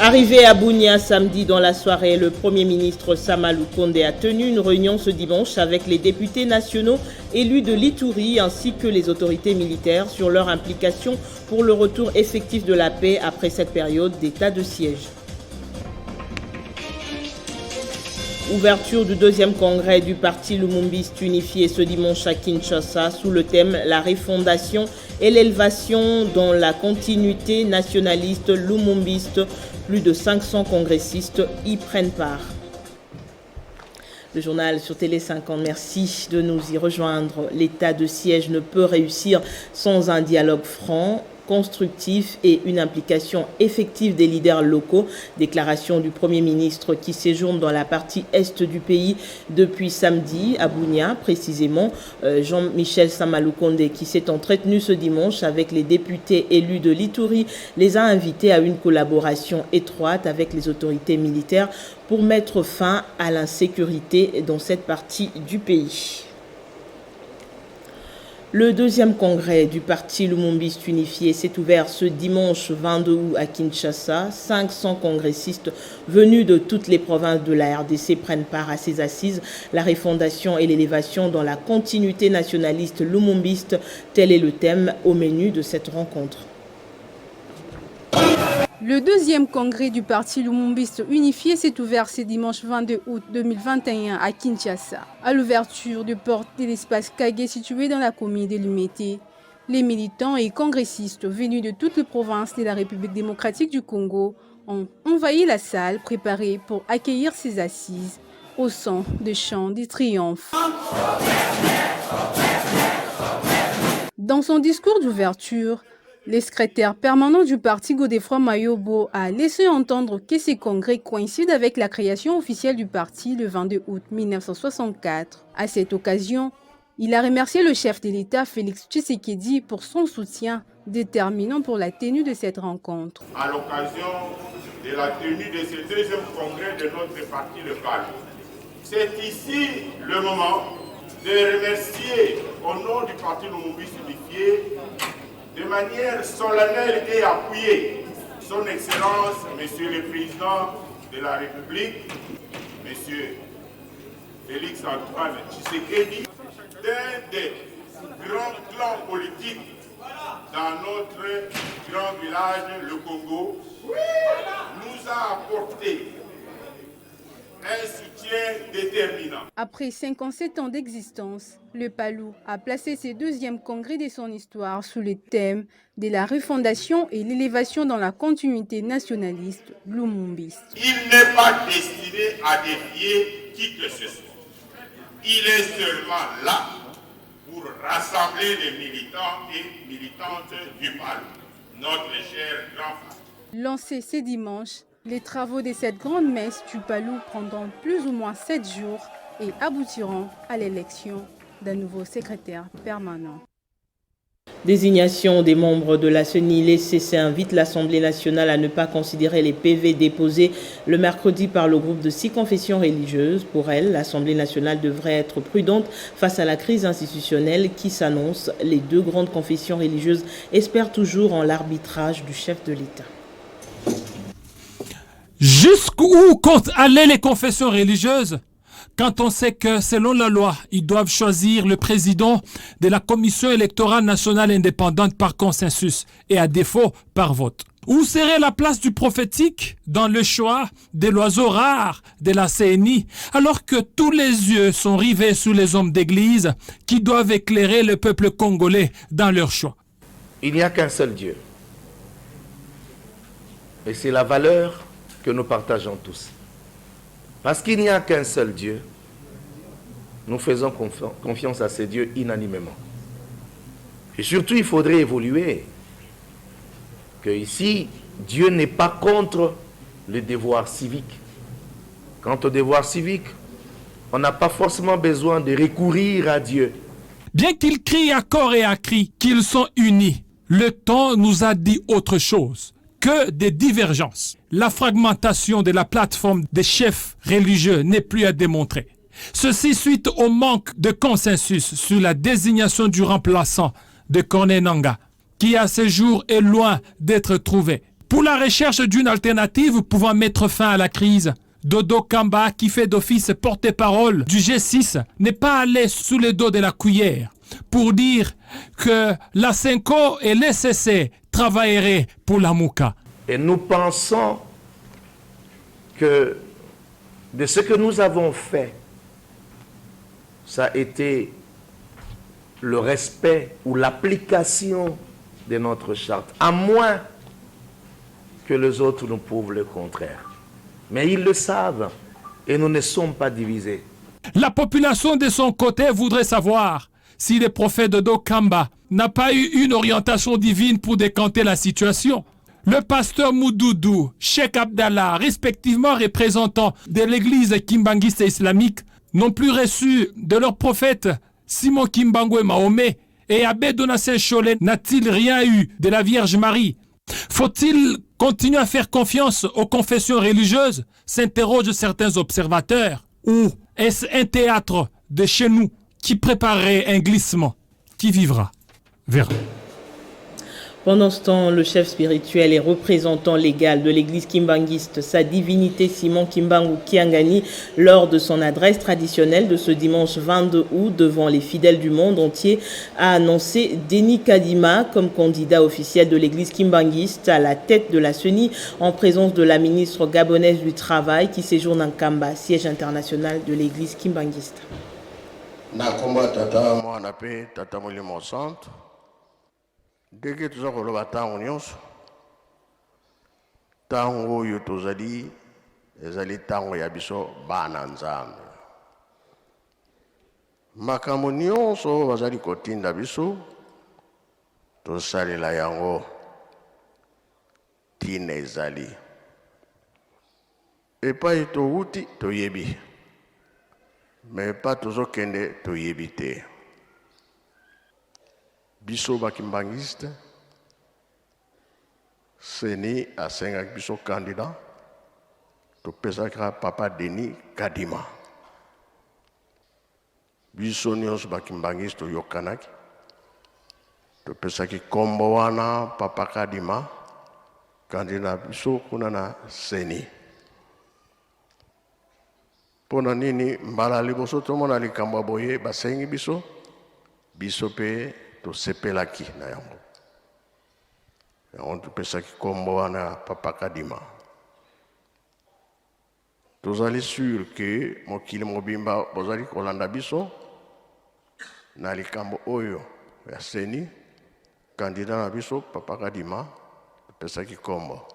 Arrivé à Bunia samedi dans la soirée, le Premier ministre Samalou Konde a tenu une réunion ce dimanche avec les députés nationaux élus de l'Ituri ainsi que les autorités militaires sur leur implication pour le retour effectif de la paix après cette période d'état de siège. Ouverture du deuxième congrès du parti Lumumbiste unifié ce dimanche à Kinshasa sous le thème « La refondation et l'élévation dans la continuité nationaliste Lumumbiste ». Plus de 500 congressistes y prennent part. Le journal sur Télé 50, merci de nous y rejoindre. L'état de siège ne peut réussir sans un dialogue franc, constructif et une implication effective des leaders locaux. Déclaration du Premier ministre qui séjourne dans la partie est du pays depuis samedi à Bunia, précisément. Jean-Michel Samalou Konde qui s'est entretenu ce dimanche avec les députés élus de l'Ituri les a invités à une collaboration étroite avec les autorités militaires pour mettre fin à l'insécurité dans cette partie du pays. Le deuxième congrès du parti Lumumbiste unifié s'est ouvert ce dimanche 22 août à Kinshasa. 500 congressistes venus de toutes les provinces de la RDC prennent part à ces assises. La refondation et l'élévation dans la continuité nationaliste Lumumbiste, tel est le thème au menu de cette rencontre. Le deuxième congrès du parti Lumumbiste unifié s'est ouvert ce dimanche 22 août 2021 à Kinshasa. À l'ouverture de porte de l'espace Kagé situé dans la commune de Lumete, les militants et congressistes venus de toutes les provinces de la République démocratique du Congo ont envahi la salle préparée pour accueillir ces assises au son de chants de triomphe. Dans son discours d'ouverture, le secrétaire permanent du parti Godefroid Mayobo a laissé entendre que ces congrès coïncident avec la création officielle du parti le 22 août 1964. À cette occasion, il a remercié le chef de l'État Félix Tshisekedi pour son soutien déterminant pour la tenue de cette rencontre. À l'occasion de la tenue de ce deuxième congrès de notre parti local, c'est ici le moment de remercier au nom du parti Lumumbiste unifié de manière solennelle et appuyée, son Excellence, Monsieur le Président de la République, Monsieur Félix Antoine Tshisekedi, d'un des grands clans politiques dans notre grand village, le Congo, nous a apporté un soutien déterminant. Après 57 ans d'existence, le Palou a placé ses deuxièmes congrès de son histoire sous le thème de la refondation et l'élévation dans la continuité nationaliste Lumumbiste. Il n'est pas destiné à défier qui que ce soit. Il est seulement là pour rassembler les militants et militantes du Palou, notre cher grand frère. Lancé ce dimanche, les travaux de cette grande messe du Palou prendront plus ou moins 7 jours et aboutiront à l'élection d'un nouveau secrétaire permanent. Désignation des membres de la CENI, les CC invite l'Assemblée nationale à ne pas considérer les PV déposés le mercredi par le groupe de 6 confessions religieuses. Pour elle, l'Assemblée nationale devrait être prudente face à la crise institutionnelle qui s'annonce. Les 2 grandes confessions religieuses espèrent toujours en l'arbitrage du chef de l'État. Jusqu'où comptent aller les confessions religieuses quand on sait que, selon la loi, ils doivent choisir le président de la Commission électorale nationale indépendante par consensus et à défaut par vote? Où serait la place du prophétique dans le choix de l'oiseau rare de la CENI alors que tous les yeux sont rivés sur les hommes d'église qui doivent éclairer le peuple congolais dans leur choix? Il n'y a qu'un seul Dieu. Et c'est la valeur que nous partageons tous. Parce qu'il n'y a qu'un seul Dieu, nous faisons confiance à ces dieux unanimement. Et surtout, il faudrait évoluer. Que ici, Dieu n'est pas contre le devoir civique. Quant au devoir civique, on n'a pas forcément besoin de recourir à Dieu. Bien qu'ils crient à corps et à cri qu'ils sont unis, le temps nous a dit autre chose que des divergences. La fragmentation de la plateforme des chefs religieux n'est plus à démontrer. Ceci suite au manque de consensus sur la désignation du remplaçant de Corneille Nangaa, qui à ce jour est loin d'être trouvé. pour la recherche d'une alternative pouvant mettre fin à la crise. Dodo Kamba, qui fait d'office porte-parole du G6, n'est pas allé sous le dos de la cuillère pour dire que la Senko et l'SCC travailleraient pour la Mouka. Et nous pensons que de ce que nous avons fait, ça a été le respect ou l'application de notre charte, à moins que les autres nous prouvent le contraire. Mais ils le savent et nous ne sommes pas divisés. La population de son côté voudrait savoir si le prophète Dodo Kamba n'a pas eu une orientation divine pour décanter la situation. Le pasteur Moudoudou, Cheikh Abdallah, respectivement représentants de l'église kimbanguiste islamique, n'ont plus reçu de leur prophète Simon Kimbangwe Mahomet et Abbé Donatien Cholet n'a-t-il rien eu de la Vierge Marie? Faut-il continuer à faire confiance aux confessions religieuses? S'interrogent certains observateurs. Ou est-ce un théâtre de chez nous qui préparerait un glissement? Qui vivra verra. Pendant ce temps, le chef spirituel et représentant légal de l'église kimbanguiste, sa divinité Simon Kimbangu Kiangani, lors de son adresse traditionnelle de ce dimanche 22 août devant les fidèles du monde entier, a annoncé Denis Kadima comme candidat officiel de l'église kimbanguiste à la tête de la CENI en présence de la ministre gabonaise du Travail qui séjourne en Kamba, siège international de l'église kimbanguiste. Ndenge toza koloba ntango nyonso ntango oyo tozali ezali ntango ya biso bana nzambe makambo nyonso oyo bazali kotinda biso tosalela yango ntina ezali epai towuti toyebi me epai tozokende toyebi te. Biso bakimbangiste, CENI asengaki biso candidat, topesaka Papa Denis Kadima. Biso nyonso bakimbangiste toyokanaki, topesaki kombo wana Papa Kadima, candidat biso kuna na CENI. Pona nini mbala liboso tomona likambo boye basengi biso, biso pe to sepelaki na yango. Yango topesaki kombo wana Papa Kadima. Tozali sûr que mokili mobimba bozali kolanda biso na likambo oyo ya CENI, candidat na biso Papa Kadima topesaki kombo.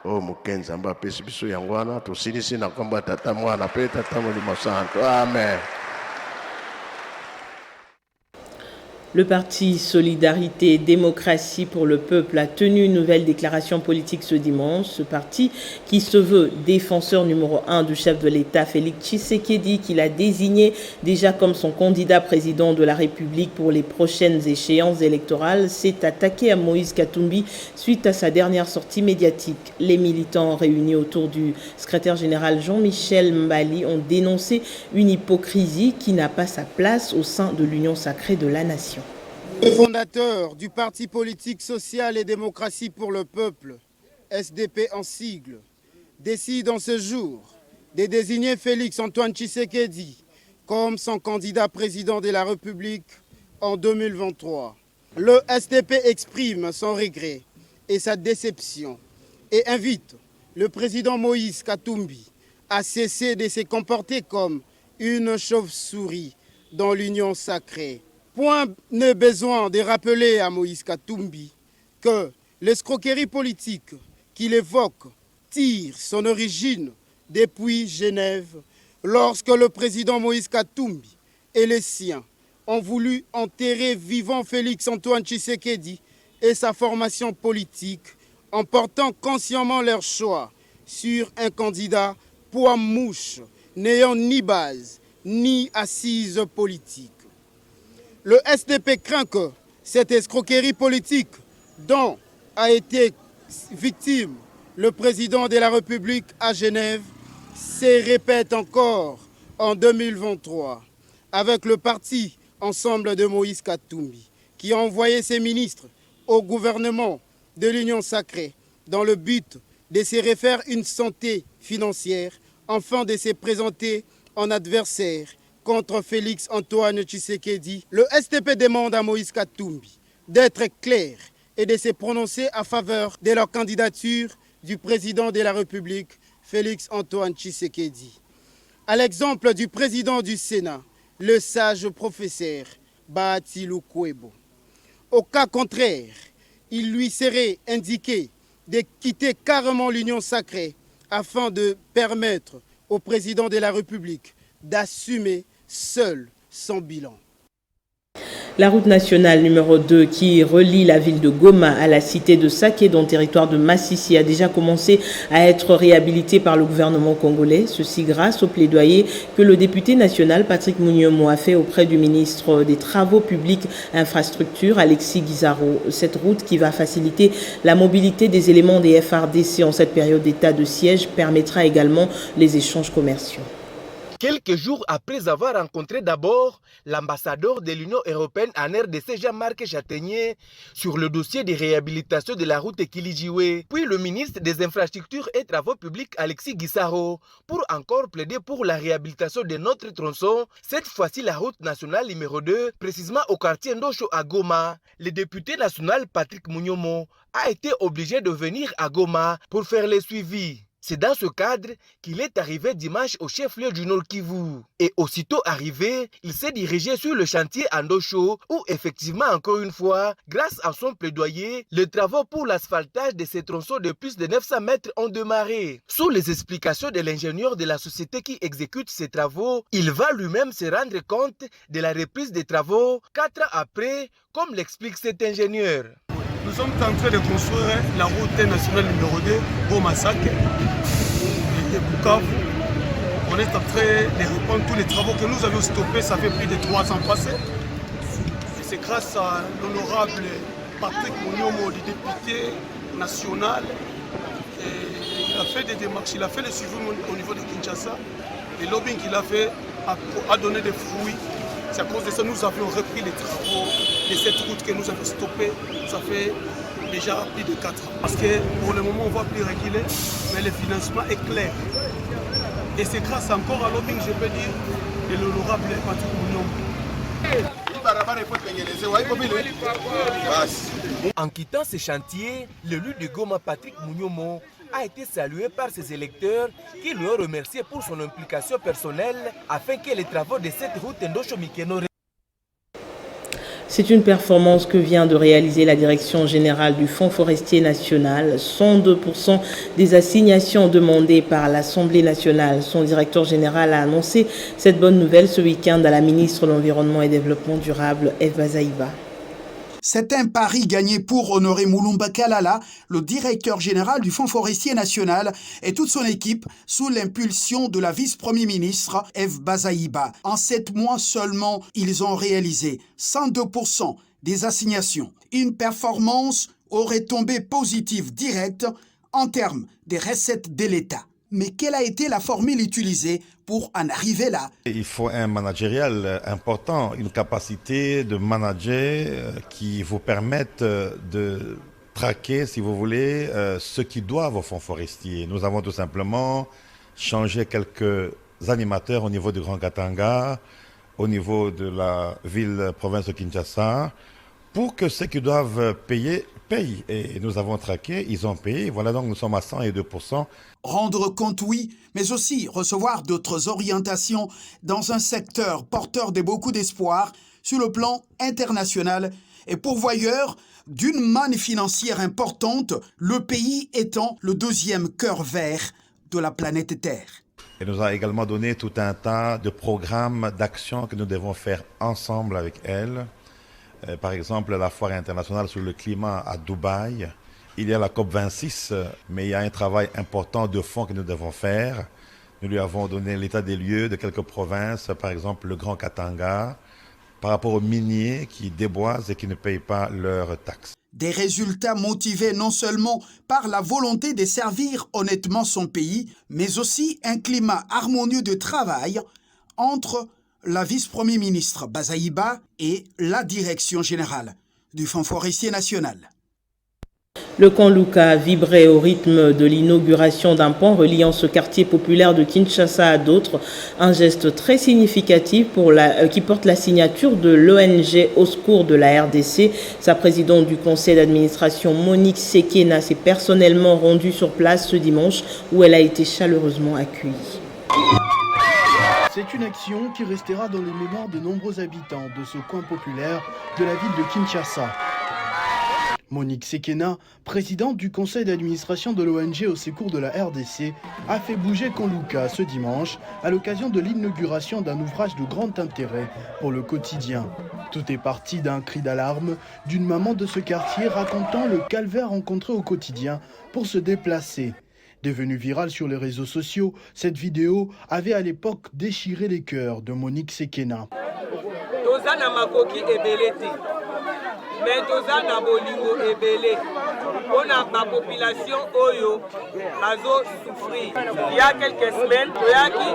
O mukenza mba pesi biso yango wana tosilisi na kombo tata mwana pe tata molimo santo. Amen. Le parti Solidarité et Démocratie pour le Peuple a tenu une nouvelle déclaration politique ce dimanche. Ce parti, qui se veut défenseur numéro 1 du chef de l'État, Félix Tshisekedi, qu'il a désigné déjà comme son candidat président de la République pour les prochaines échéances électorales, s'est attaqué à Moïse Katumbi suite à sa dernière sortie médiatique. Les militants réunis autour du secrétaire général Jean-Michel Mbali ont dénoncé une hypocrisie qui n'a pas sa place au sein de l'Union sacrée de la nation. Le fondateur du Parti politique social et démocratie pour le peuple, SDP en sigle, décide en ce jour de désigner Félix Antoine Tshisekedi comme son candidat président de la République en 2023. Le SDP exprime son regret et sa déception et invite le président Moïse Katumbi à cesser de se comporter comme une chauve-souris dans l'union sacrée. Point n'est besoin de rappeler à Moïse Katumbi que l'escroquerie politique qu'il évoque tire son origine depuis Genève, lorsque le président Moïse Katumbi et les siens ont voulu enterrer vivant Félix Antoine Tshisekedi et sa formation politique en portant consciemment leur choix sur un candidat poids-mouche n'ayant ni base ni assise politique. Le SDP craint que cette escroquerie politique dont a été victime le président de la République à Genève se répète encore en 2023 avec le parti Ensemble de Moïse Katumbi qui a envoyé ses ministres au gouvernement de l'Union sacrée dans le but de se refaire une santé financière, afin de se présenter en adversaire contre Félix Antoine Tshisekedi. Le STP demande à Moïse Katumbi d'être clair et de se prononcer à faveur de la candidature du président de la République, Félix Antoine Tshisekedi. À l'exemple du président du Sénat, le sage professeur Bahati Lukwebo. Au cas contraire, il lui serait indiqué de quitter carrément l'union sacrée afin de permettre au président de la République d'assumer seul son bilan. La route nationale numéro 2 qui relie la ville de Goma à la cité de Saké dans le territoire de Massissi a déjà commencé à être réhabilitée par le gouvernement congolais. Ceci grâce au plaidoyer que le député national Patrick Mouniomo a fait auprès du ministre des Travaux publics et Infrastructures Alexis Guizarro. Cette route qui va faciliter la mobilité des éléments des FRDC en cette période d'état de siège permettra également les échanges commerciaux. Quelques jours après avoir rencontré d'abord l'ambassadeur de l'Union européenne en RDC, Jean-Marc Châtaignier, sur le dossier de réhabilitation de la route Kilijiwe, puis le ministre des Infrastructures et Travaux publics, Alexis Guissaro, pour encore plaider pour la réhabilitation de notre tronçon, cette fois-ci la route nationale numéro 2, précisément au quartier Ndosho à Goma. Le député national Patrick Mouniomo a été obligé de venir à Goma pour faire les suivis. C'est dans ce cadre qu'il est arrivé dimanche au chef-lieu du Nord Kivu. Et aussitôt arrivé, il s'est dirigé sur le chantier Ndosho où effectivement, encore une fois, grâce à son plaidoyer, les travaux pour l'asphaltage de ces tronçons de plus de 900 mètres ont démarré. Sous les explications de l'ingénieur de la société qui exécute ces travaux, il va lui-même se rendre compte de la reprise des travaux 4 ans après, comme l'explique cet ingénieur. Nous sommes en train de construire la route nationale numéro 2 Goma-Saké et Bukavu. On est en train de reprendre tous les travaux que nous avions stoppés, ça fait plus de 3 ans passés. Et c'est grâce à l'honorable Patrick Mouniomo, le député national. Et il a fait des démarches, il a fait le suivi au niveau de Kinshasa. Le lobbying qu'il a fait a donné des fruits. C'est à cause de ça que nous avions repris les travaux de cette route que nous avons stoppée. Ça fait déjà plus de 4 ans. Parce que pour le moment, on ne va plus réguler, mais le financement est clair. Et c'est grâce encore à lobbying, je peux dire, de l'honorable Patrick Mouniomo. En quittant ce chantier, l'élu de Goma Patrick Mouniomo a été salué par ses électeurs qui lui ont remercié pour son implication personnelle afin que les travaux de cette route Ndosho-Mikeno. C'est une performance que vient de réaliser la Direction générale du Fonds forestier national. 102% des assignations demandées par l'Assemblée nationale. Son directeur général a annoncé cette bonne nouvelle ce week-end à la ministre de l'Environnement et Développement durable, Eve Bazaïba. C'est un pari gagné pour Honoré Moulumba Kalala, le directeur général du Fonds forestier national et toute son équipe sous l'impulsion de la vice-premier ministre Eve Bazaïba. En 7 mois seulement, ils ont réalisé 102% des assignations. Une performance aurait tombé positive directe en termes des recettes de l'État. Mais quelle a été la formule utilisée pour en arriver là? Il faut un managérial important, une capacité de manager qui vous permette de traquer, si vous voulez, ce qui doivent au fonds forestier. Nous avons tout simplement changé quelques animateurs au niveau du Grand Katanga, au niveau de la ville-province de Kinshasa, pour que ceux qui doivent payer, payent. Et nous avons traqué, ils ont payé. Voilà, donc nous sommes à 102%. Rendre compte, oui, mais aussi recevoir d'autres orientations dans un secteur porteur de beaucoup d'espoir sur le plan international et pourvoyeur d'une manne financière importante, le pays étant le 2e cœur vert de la planète Terre. Elle nous a également donné tout un tas de programmes d'actions que nous devons faire ensemble avec elle. Par exemple, la foire internationale sur le climat à Dubaï. Il y a la COP26, mais il y a un travail important de fond que nous devons faire. Nous lui avons donné l'état des lieux de quelques provinces, par exemple le Grand Katanga, par rapport aux miniers qui déboisent et qui ne payent pas leurs taxes. Des résultats motivés non seulement par la volonté de servir honnêtement son pays, mais aussi un climat harmonieux de travail entre la vice-premier ministre Bazaïba et la direction générale du Fonds forestier national. Le camp Luka vibrait au rythme de l'inauguration d'un pont reliant ce quartier populaire de Kinshasa à d'autres. Un geste très significatif qui porte la signature de l'ONG Au Secours de la RDC. Sa présidente du conseil d'administration, Monique Sekena, s'est personnellement rendue sur place ce dimanche où elle a été chaleureusement accueillie. C'est une action qui restera dans les mémoires de nombreux habitants de ce coin populaire de la ville de Kinshasa. Monique Sekena, présidente du conseil d'administration de l'ONG Au Secours de la RDC, a fait bouger Konluka ce dimanche à l'occasion de l'inauguration d'un ouvrage de grand intérêt pour le quotidien. Tout est parti d'un cri d'alarme d'une maman de ce quartier racontant le calvaire rencontré au quotidien pour se déplacer. Devenue virale sur les réseaux sociaux, cette vidéo avait à l'époque déchiré les cœurs de Monique Sekena. Mais toza na bolingo ebele ona ba population oyo bazo souffrir. Il y a quelques semaines toyaki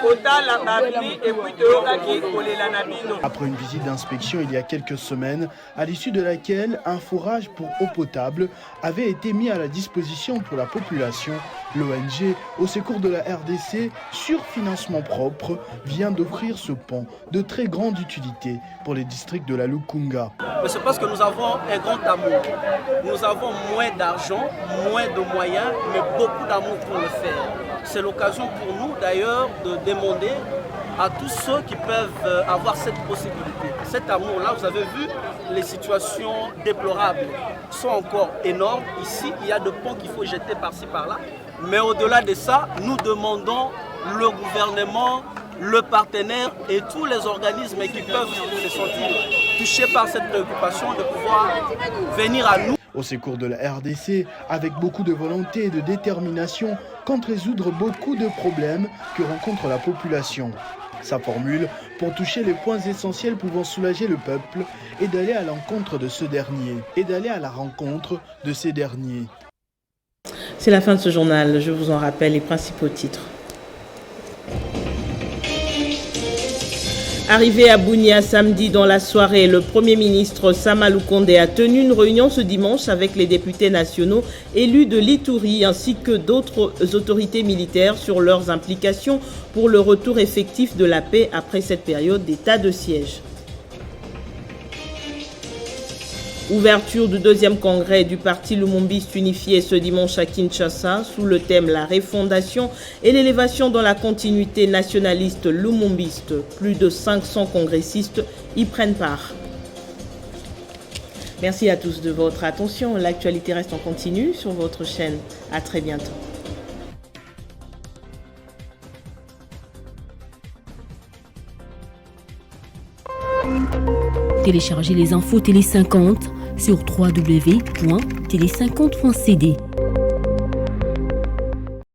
otala babli et puis toyokaki kolela na bino. Après une visite d'inspection il y a quelques semaines, à l'issue de laquelle un forage pour eau potable avait été mis à la disposition pour la population, l'ONG Au Secours de la RDC, sur financement propre, vient d'offrir ce pont de très grande utilité pour les districts de la Lukunga. Mais c'est parce que nous avons un grand amour. Nous avons moins d'argent, moins de moyens, mais beaucoup d'amour pour le faire. C'est l'occasion pour nous d'ailleurs de demander à tous ceux qui peuvent avoir cette possibilité. Cet amour-là, vous avez vu, les situations déplorables sont encore énormes. Ici, il y a des ponts qu'il faut jeter par-ci, par-là. Mais au-delà de ça, nous demandons le gouvernement, le partenaire et tous les organismes qui peuvent se sentir touchés par cette préoccupation de pouvoir venir à nous. Au Secours de la RDC, avec beaucoup de volonté et de détermination, compte résoudre beaucoup de problèmes que rencontre la population. Sa formule pour toucher les points essentiels pouvant soulager le peuple et d'aller à l'encontre de ce dernier. C'est la fin de ce journal. Je vous en rappelle les principaux titres. Arrivé à Bunia samedi dans la soirée, le Premier ministre Samalou Kondé a tenu une réunion ce dimanche avec les députés nationaux élus de l'Ituri ainsi que d'autres autorités militaires sur leurs implications pour le retour effectif de la paix après cette période d'état de siège. Ouverture du deuxième congrès du parti Lumumbiste unifié ce dimanche à Kinshasa sous le thème La refondation et l'élévation dans la continuité nationaliste Lumumbiste. Plus de 500 congressistes y prennent part. Merci à tous de votre attention. L'actualité reste en continu sur votre chaîne. À très bientôt. Téléchargez les infos Télé 50 sur www.tele50.cd.